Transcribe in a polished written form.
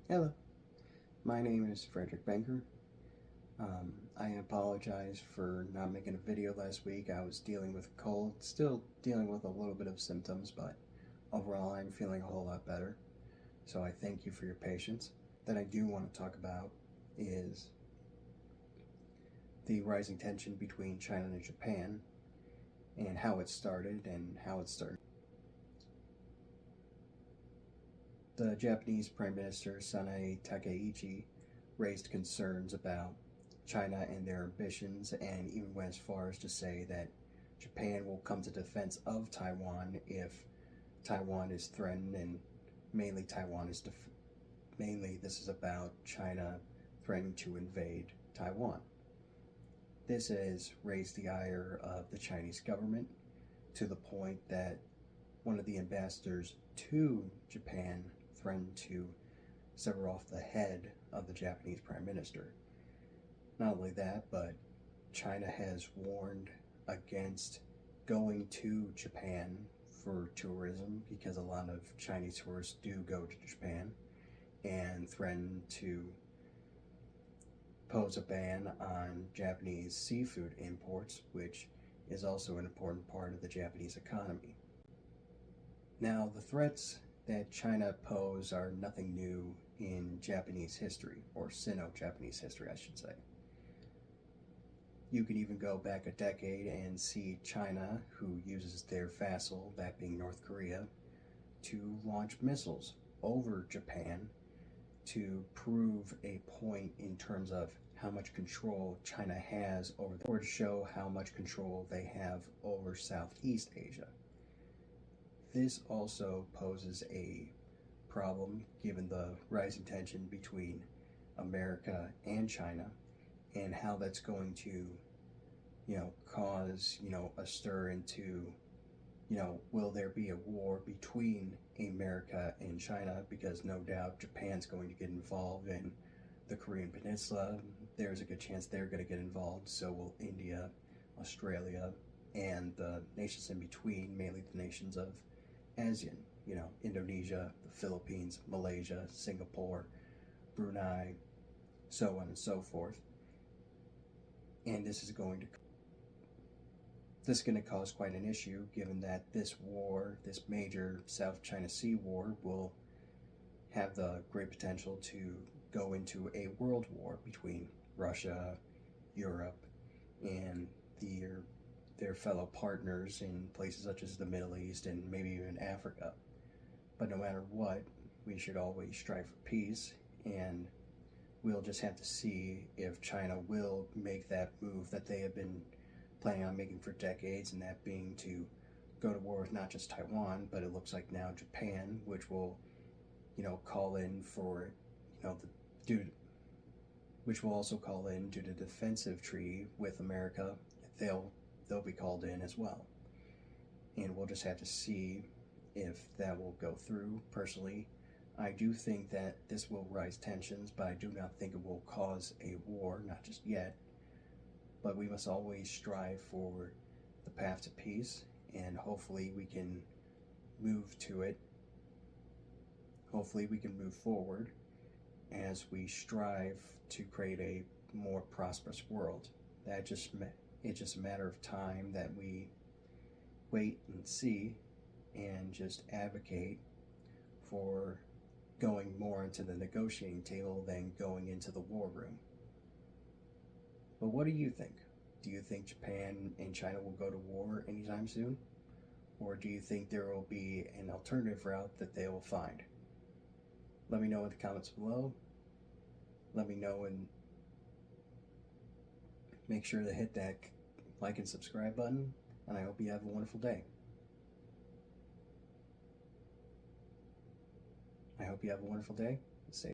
Hello, my name is Frederick Banker. I apologize for not making a video last week. I was dealing with a cold, still dealing with a little bit of symptoms, but overall I'm feeling a whole lot better. So I thank you for your patience. That I do want to talk about is the rising tension between China and Japan and how it started and how it started. The Japanese Prime Minister Sanae Takaichi raised concerns about China and their ambitions, and even went as far as to say that Japan will come to defense of Taiwan if Taiwan is threatened, and mainly mainly this is about China threatening to invade Taiwan. This has raised the ire of the Chinese government to the point that one of the ambassadors to Japan threatened to sever off the head of the Japanese Prime Minister. Not only that, but China has warned against going to Japan for tourism because a lot of Chinese tourists do go to Japan, and threatened to pose a ban on Japanese seafood imports, which is also an important part of the Japanese economy. Now, the threats that China pose are nothing new in Japanese history, or Sino-Japanese history, I should say. You can even go back a decade and see China, who uses their vassal, that being North Korea, to launch missiles over Japan to prove a point in terms of how much control China has over, or to show how much control they have over Southeast Asia. This also poses a problem given the rising tension between America and China, and how that's going to, cause, a stir into, will there be a war between America and China? Because no doubt Japan's going to get involved in the Korean Peninsula. There's a good chance they're going to get involved. So will India, Australia, and the nations in between, mainly the nations of ASEAN, Indonesia, the Philippines, Malaysia, Singapore, Brunei, so on and so forth. And this is going to cause quite an issue, given that this war, this major South China Sea war, will have the great potential to go into a world war between Russia, Europe, and their fellow partners in places such as the Middle East and maybe even Africa. But no matter what, we should always strive for peace, and we'll just have to see if China will make that move that they have been planning on making for decades, and that being to go to war with not just Taiwan, but it looks like now Japan, which will, call in for, which will also call in due to defensive treaty with America. They'll be called in as well, and we'll just have to see if that will go through. Personally, I do think that this will rise tensions, but I do not think it will cause a war, not just yet. But we must always strive for the path to peace, and hopefully we can move to it. Hopefully we can move forward as we strive to create a more prosperous world. It's just a matter of time that we wait and see, and just advocate for going more into the negotiating table than going into the war room. But what do you think? Do you think Japan and China will go to war anytime soon? Or do you think there will be an alternative route that they will find? Let me know in the comments below. Let me know, and make sure to hit that like and subscribe button, and I hope you have a wonderful day. I hope you have a wonderful day.